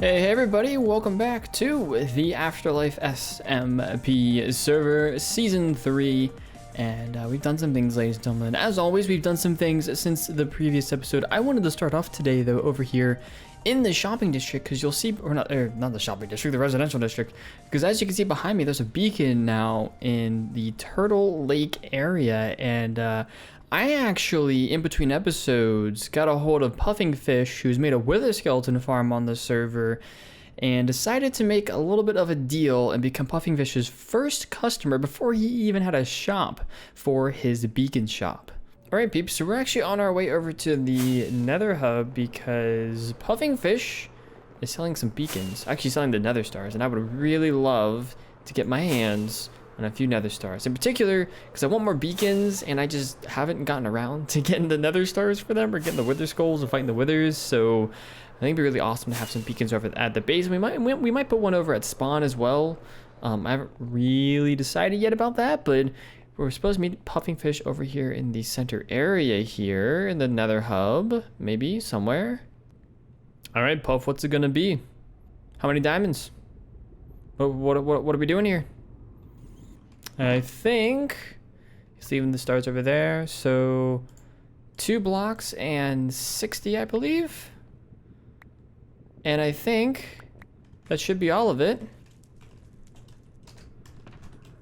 Hey everybody, welcome back to the AfterLife SMP server Season 3. And we've done some things, ladies and gentlemen. As always, we've done some things since the previous episode. I wanted to start off today, though, over here in the shopping district, because you'll see, or not the shopping district, the residential district, because as you can see behind me, there's a beacon now in the Turtle Lake area, and I actually, in between episodes, got a hold of Puffing Fish, who's made a wither skeleton farm on the server, and decided to make a little bit of a deal and become Puffing Fish's first customer before he even had a shop for his beacon shop. Alright peeps, so we're actually on our way over to the Nether Hub because Puffing Fish is selling some beacons, actually selling the Nether Stars, and I would really love to get my hands on a few Nether Stars. In particular, because I want more beacons and I just haven't gotten around to getting the Nether Stars for them or getting the Wither Skulls and fighting the Withers, so I think it'd be really awesome to have some beacons over at the base. We might put one over at spawn as well. I haven't really decided yet about that, but we're supposed to meet Puffing Fish over here in the center area here in the Nether Hub, maybe somewhere. All right, Puff, what's it gonna be? How many diamonds? What are we doing here? I think he's leaving the stars over there, so 2 blocks and 60, I believe. And I think that should be all of it.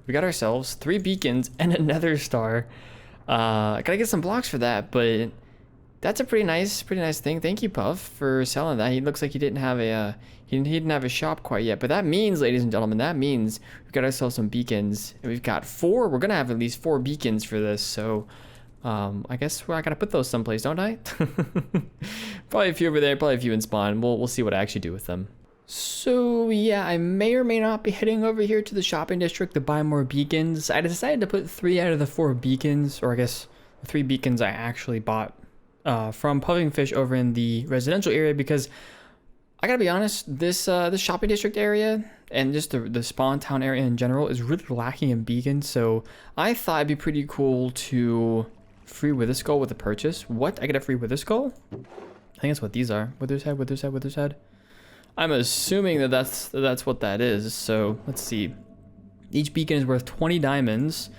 We got ourselves 3 beacons and a Nether Star. Gotta get some blocks for that, but that's a pretty nice thing. Thank you, Puff, for selling that. He looks like he didn't have a he didn't have a shop quite yet, but that means, ladies and gentlemen, that means we've got ourselves some beacons, and we've got 4. We're gonna have at least 4 beacons for this, so I guess I gotta put those someplace, don't I? Probably a few over there, probably a few in spawn. We'll see what I actually do with them. So yeah, I may or may not be heading over here to the shopping district to buy more beacons. I decided to put 3 out of the 4 beacons, or I guess the 3 beacons I actually bought from Puffing Fish over in the residential area, because I gotta be honest, this shopping district area and just the spawn town area in general is really lacking in beacons. So I thought it'd be pretty cool to free Wither Skull with a purchase. What? I get a free Wither Skull? I think that's what these are. Wither's head, Wither's head, Wither's head. I'm assuming that's what that is. So let's see. Each beacon is worth 20 diamonds.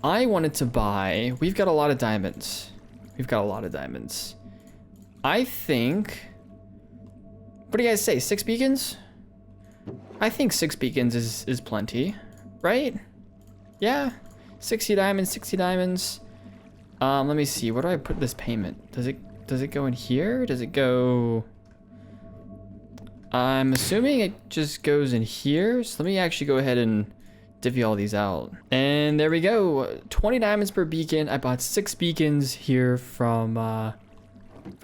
I wanted to buy. We've got a lot of diamonds. I think. What do you guys say? 6 beacons? I think 6 beacons is plenty, right? Yeah. 60 diamonds, 60 diamonds. Let me see. Where do I put this payment? Does it go in here? Does it go? I'm assuming it just goes in here. So let me actually go ahead and divvy all these out. And there we go. 20 diamonds per beacon. I bought 6 beacons here from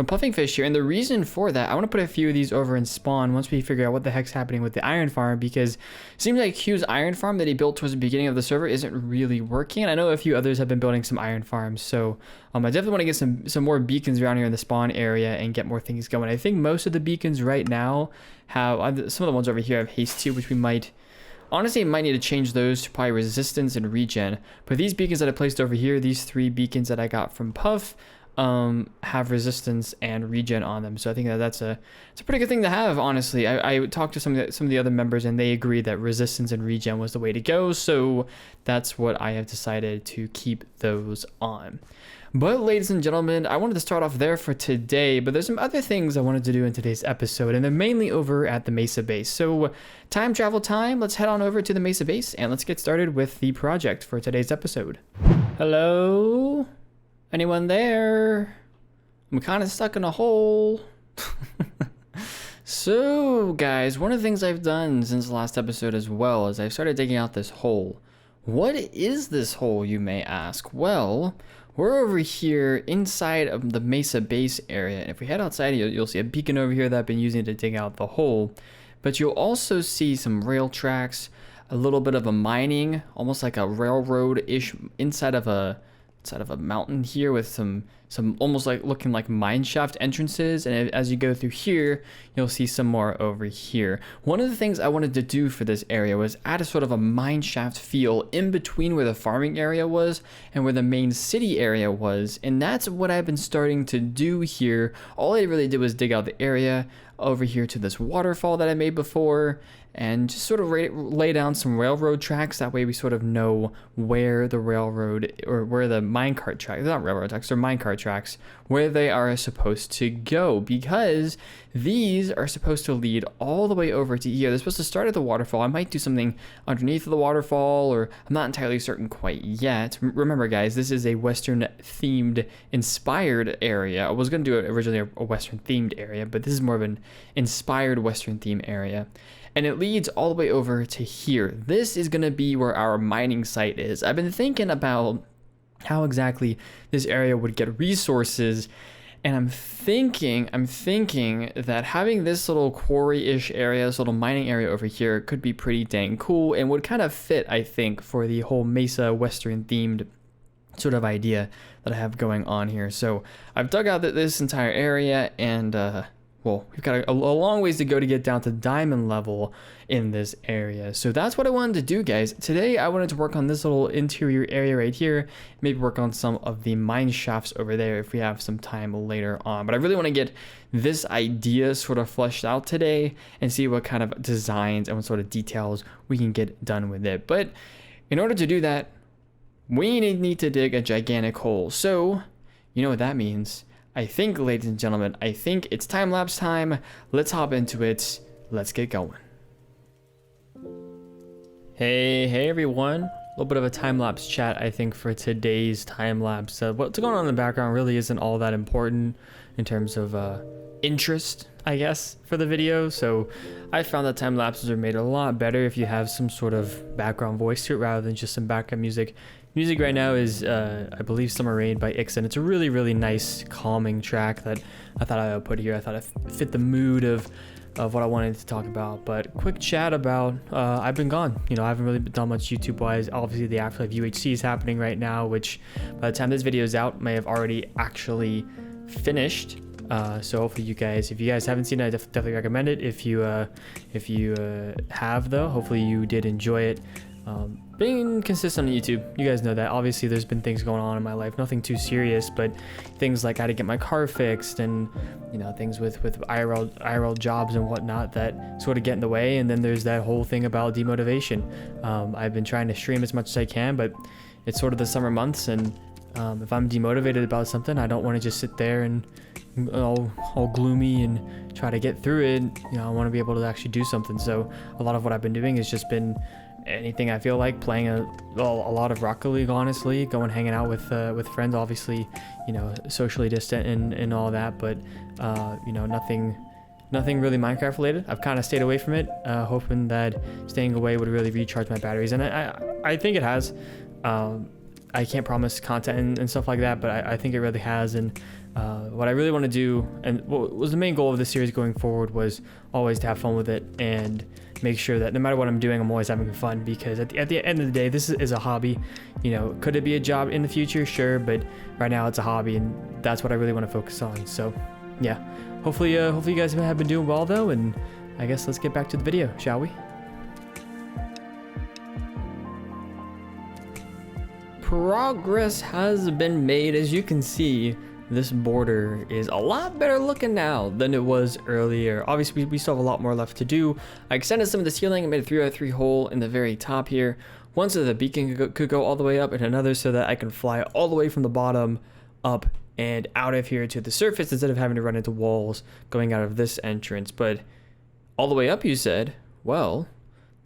Puffing Fish here. And the reason for that, I want to put a few of these over in spawn once we figure out what the heck's happening with the iron farm, because it seems like Hugh's iron farm that he built towards the beginning of the server isn't really working. And I know a few others have been building some iron farms, so I definitely want to get some more beacons around here in the spawn area and get more things going. I think most of the beacons right now have, some of the ones over here have haste too, which we might honestly might need to change those to probably resistance and regen. But these beacons that I placed over here, these 3 beacons that I got from Puff, have resistance and regen on them, so I think it's a pretty good thing to have. Honestly, I talked to some of the other members, and they agreed that resistance and regen was the way to go, so that's what I have decided to keep those on. But ladies and gentlemen, I wanted to start off there for today, but there's some other things I wanted to do in today's episode, and they're mainly over at the Mesa base. So time travel time, let's head on over to the Mesa base and let's get started with the project for today's episode. Hello? Anyone there? I'm kind of stuck in a hole. So guys, one of the things I've done since the last episode as well is I've started digging out this hole. What is this hole, you may ask? Well, we're over here inside of the Mesa base area, and if we head outside, you'll see a beacon over here that I've been using to dig out the hole. But you'll also see some rail tracks, a little bit of a mining, almost like a railroad-ish inside of a mountain here with some some almost like looking like mine shaft entrances, and as you go through here, you'll see some more over here. One of the things I wanted to do for this area was add a sort of a mine shaft feel in between where the farming area was and where the main city area was, and that's what I've been starting to do here. All I really did was dig out the area over here to this waterfall that I made before, and just sort of lay down some railroad tracks. That way we sort of know where the railroad, or where the minecart tracks, they're not railroad tracks, they're minecart tracks, where they are supposed to go, because these are supposed to lead all the way over to here. They're supposed to start at the waterfall. I might do something underneath the waterfall, or I'm not entirely certain quite yet. Remember guys, this is a Western themed inspired area. I was going to do it originally a Western themed area, but this is more of an inspired Western theme area. And it leads all the way over to here. This is going to be where our mining site is. I've been thinking about how exactly this area would get resources, and I'm thinking that having this little quarry-ish area, this little mining area over here, could be pretty dang cool and would kind of fit, I think, for the whole Mesa Western themed sort of idea that I have going on here. So I've dug out this entire area, and well, we've got a long ways to go to get down to diamond level in this area. So that's what I wanted to do, guys. Today, I wanted to work on this little interior area right here. Maybe work on some of the mine shafts over there if we have some time later on. But I really want to get this idea sort of fleshed out today and see what kind of designs and what sort of details we can get done with it. But in order to do that, we need to dig a gigantic hole. So, you know what that means. I think, ladies and gentlemen, I think it's time lapse time. Let's hop into it. Let's get going. Hey everyone. A little bit of a time lapse chat, I think, for today's time lapse. What's going on in the background really isn't all that important in terms of interest, I guess, for the video. So I found that time lapses are made a lot better if you have some sort of background voice to it rather than just some background music. Music right now is, I believe, Summer Rain by Ixon. It's a really, really nice, calming track that I thought I would put here. I thought it fit the mood of what I wanted to talk about. But quick chat about, I've been gone. You know, I haven't really done much YouTube-wise. Obviously, the AfterLife UHC is happening right now, which by the time this video is out, may have already actually finished. So hopefully you guys, if you guys haven't seen it, I definitely recommend it. If you have, though, hopefully you did enjoy it. Being consistent on YouTube, you guys know that. Obviously, there's been things going on in my life, nothing too serious, but things like how to get my car fixed, and you know, things with IRL jobs and whatnot that sort of get in the way. And then there's that whole thing about demotivation. I've been trying to stream as much as I can, but it's sort of the summer months, and if I'm demotivated about something, I don't want to just sit there and all gloomy and try to get through it. You know, I want to be able to actually do something. So a lot of what I've been doing has just been anything I feel like, playing a lot of Rocket League, honestly, going hanging out with friends, obviously, you know, socially distant and all that, but you know, nothing really Minecraft related. I've kind of stayed away from it, hoping that staying away would really recharge my batteries, and I think it has. I can't promise content and stuff like that, but I think it really has. And what I really want to do, and what was the main goal of this series going forward, was always to have fun with it and make sure that no matter what I'm doing, I'm always having fun, because at the end of the day, this is a hobby. You know, could it be a job in the future? Sure, but right now it's a hobby, and that's what I really want to focus on. So yeah, hopefully you guys have been doing well, though, and I guess let's get back to the video, shall we? Progress has been made. As you can see, this border is a lot better looking now than it was earlier. Obviously, we still have a lot more left to do. I extended some of the ceiling and made a 3x3 hole in the very top here. One so the beacon could go all the way up, and another so that I can fly all the way from the bottom up and out of here to the surface instead of having to run into walls going out of this entrance. But all the way up, you said? Well,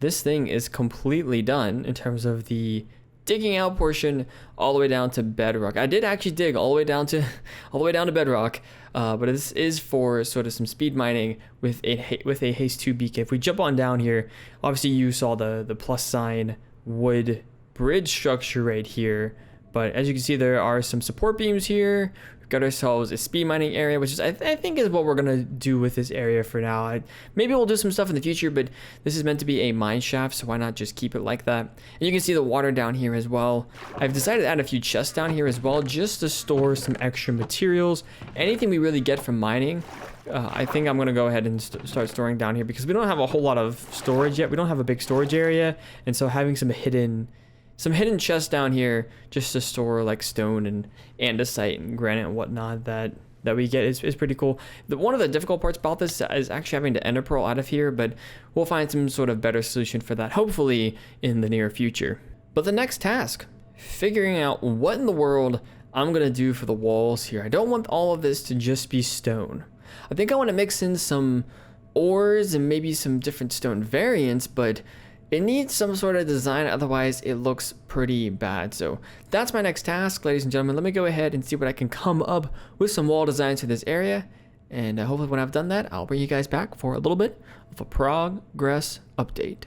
this thing is completely done in terms of the digging out portion all the way down to bedrock. I did actually dig all the way down to bedrock, but this is for sort of some speed mining with a haste 2 beacon. If we jump on down here, obviously you saw the plus sign wood bridge structure right here, but as you can see, there are some support beams here We've got ourselves a speed mining area, which is I think is what we're gonna do with this area for now. Maybe we'll do some stuff in the future, but this is meant to be a mine shaft, so why not just keep it like that? And you can see the water down here as well. I've decided to add a few chests down here as well, just to store some extra materials. Anything we really get from mining, I think I'm gonna go ahead and start storing down here because we don't have a whole lot of storage yet. We don't have a big storage area, and so having some hidden chests down here just to store like stone and andesite and granite and whatnot that we get is pretty cool. One of the difficult parts about this is actually having to ender pearl out of here, but we'll find some sort of better solution for that hopefully in the near future. But the next task, figuring out what in the world I'm gonna do for the walls here. I don't want all of this to just be stone. I think I want to mix in some ores and maybe some different stone variants, but it needs some sort of design, otherwise it looks pretty bad. So that's my next task, ladies and gentlemen. Let me go ahead and see what I can come up with some wall designs for this area, and hopefully when I've done that, I'll bring you guys back for a little bit of a progress update.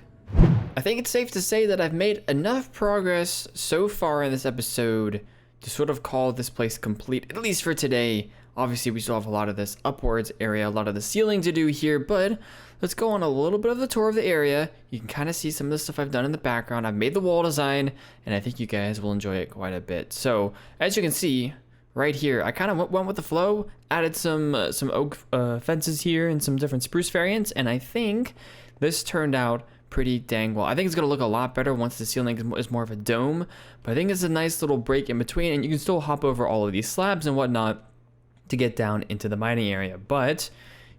I think it's safe to say that I've made enough progress so far in this episode to sort of call this place complete, at least for today. Obviously, we still have a lot of this upwards area, a lot of the ceiling to do here, but let's go on a little bit of the tour of the area. You can kind of see some of the stuff I've done in the background. I've made the wall design, and I think you guys will enjoy it quite a bit. So, as you can see, right here, I kind of went with the flow, added some oak fences here and some different spruce variants, and I think this turned out pretty dang well. I think it's going to look a lot better once the ceiling is more of a dome, but I think it's a nice little break in between, and you can still hop over all of these slabs and whatnot to get down into the mining area. But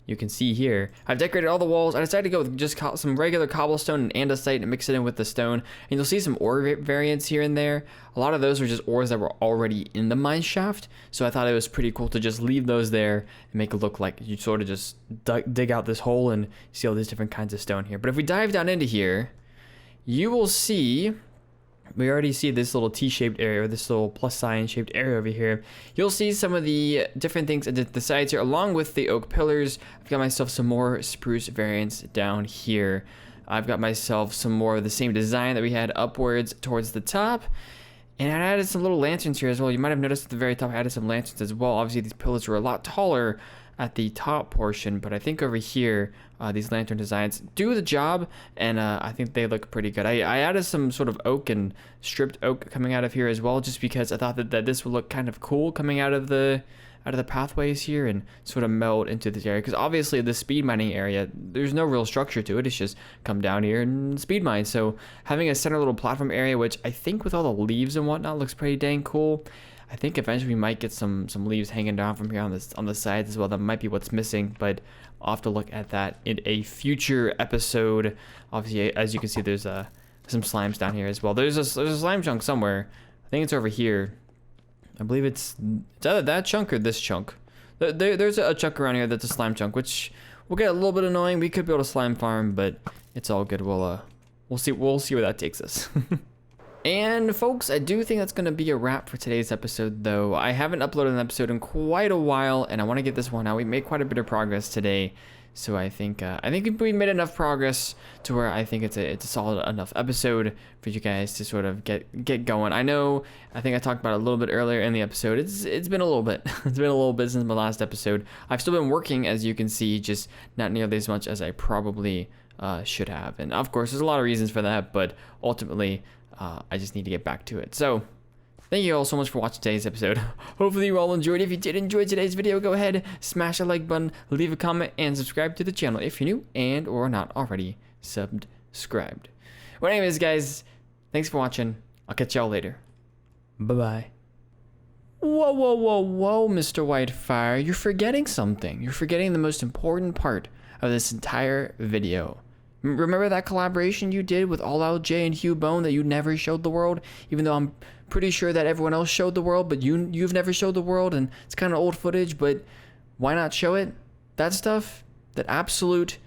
you can see here, I've decorated all the walls. I decided to go with just some regular cobblestone and andesite and mix it in with the stone. And you'll see some ore variants here and there. A lot of those are just ores that were already in the mine shaft. So I thought it was pretty cool to just leave those there and make it look like you sort of just dig out this hole and see all these different kinds of stone here. But if we dive down into here, you will see, we already see this little T-shaped area, or this little plus sign shaped area over here. You'll see some of the different things at the sides here, along with the oak pillars. I've got myself some more spruce variants down here. I've got myself some more of the same design that we had upwards towards the top. And I added some little lanterns here as well. You might have noticed at the very top I added some lanterns as well. Obviously these pillars were a lot taller at the top portion, but I think over here these lantern designs do the job, and I think they look pretty good. I added some sort of oak and stripped oak coming out of here as well, just because I thought that this would look kind of cool coming out of the pathways here and sort of meld into this area, because obviously the speed mining area, there's no real structure to it. It's just come down here and speed mine. So having a center little platform area, which I think with all the leaves and whatnot looks pretty dang cool. I think eventually we might get some leaves hanging down from here on the sides as well. That might be what's missing, but I'll have to look at that in a future episode. Obviously, as you can see, there's some slimes down here as well. There's a slime chunk somewhere. I think it's over here. I believe it's either that chunk or this chunk. There's a chunk around here that's a slime chunk, which will get a little bit annoying. We could build a slime farm, but it's all good. We'll see where that takes us. And folks, I do think that's going to be a wrap for today's episode, though. I haven't uploaded an episode in quite a while, and I want to get this one out. We made quite a bit of progress today, so I think we made enough progress to where I think it's a solid enough episode for you guys to sort of get going. I think I talked about it a little bit earlier in the episode. It's been a little bit. It's been a little bit since my last episode. I've still been working, as you can see, just not nearly as much as I probably should have. And of course, there's a lot of reasons for that, but ultimately, I just need to get back to it. So, thank you all so much for watching today's episode. Hopefully you all enjoyed. If you did enjoy today's video, go ahead, smash the like button, leave a comment, and subscribe to the channel if you're new and or not already subscribed. Well, anyways, guys, thanks for watching. I'll catch y'all later. Bye-bye. Whoa, Mr. WhiteFyr. You're forgetting something. You're forgetting the most important part of this entire video. Remember that collaboration you did with All Out J and Hugh Bone that you never showed the world? Even though I'm pretty sure that everyone else showed the world, but you've never showed the world, and it's kind of old footage, but why not show it? That stuff, that absolute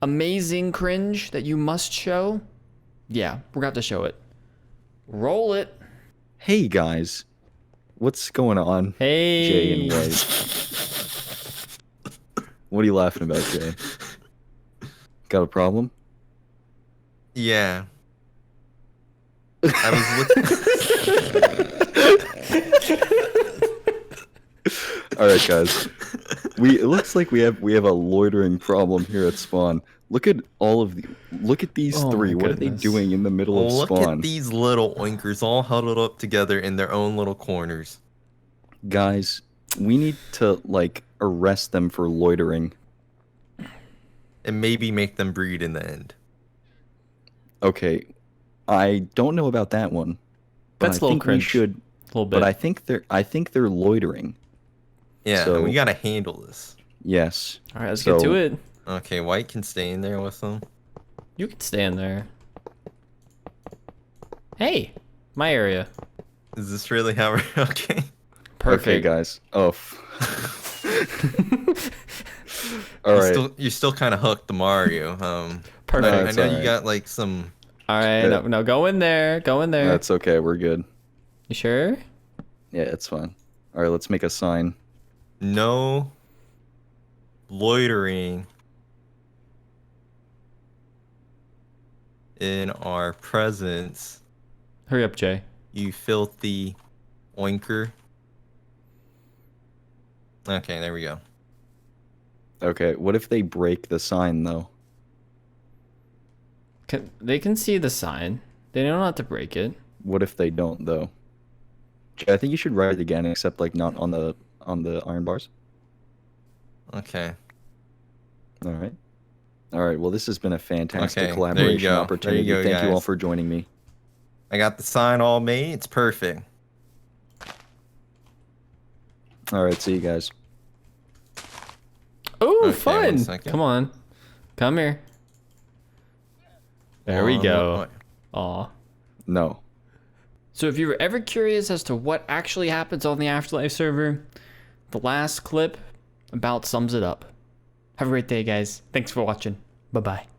amazing cringe that you must show? Yeah, we're going to have to show it. Roll it. Hey guys, what's going on? Hey. Jay and White. What are you laughing about, Jay? Got a problem? Yeah. I was looking. All right, guys. It looks like we have a loitering problem here at spawn. Look at these Oh my three. What are they goodness. doing in the middle of Look spawn? at these little oinkers all huddled up together in their own little corners. Guys, we need to like arrest them for loitering. And maybe make them breed in the end. Okay, I don't know about that one. But That's I a little think cringe. we should. A little bit. But I think they're loitering. Yeah, So- we gotta handle this. Yes. All right, let's So- get to it. Okay, White can stay in there with them. You can stay in there. Hey, my area. Is this really how we're okay? Perfect. Okay, guys. Oh. All right. You're still kind of hooked to Mario. Perfect. I That's know all you right. got like some. All right, no, go in there. Go in there. That's okay. We're good. You sure? Yeah, it's fine. All right, let's make a sign. No loitering in our presence, Hurry up, Jay. you filthy oinker. Okay, there we go. Okay, what if they break the sign though? They can see the sign. They don't have to break it. What if they don't though? I think you should write it again, except like not on the iron bars. Okay. All right. All right. Well, this has been a fantastic Okay, there you collaboration go. opportunity. There you go, Thank you all guys. for joining me. I got the sign all made. It's perfect. All right. See you guys. Oh, Okay, fun! 1 second. Come on, come here. There we go. What? Aw. No. So if you were ever curious as to what actually happens on the AfterLife server, the last clip about sums it up. Have a great day, guys. Thanks for watching. Bye-bye.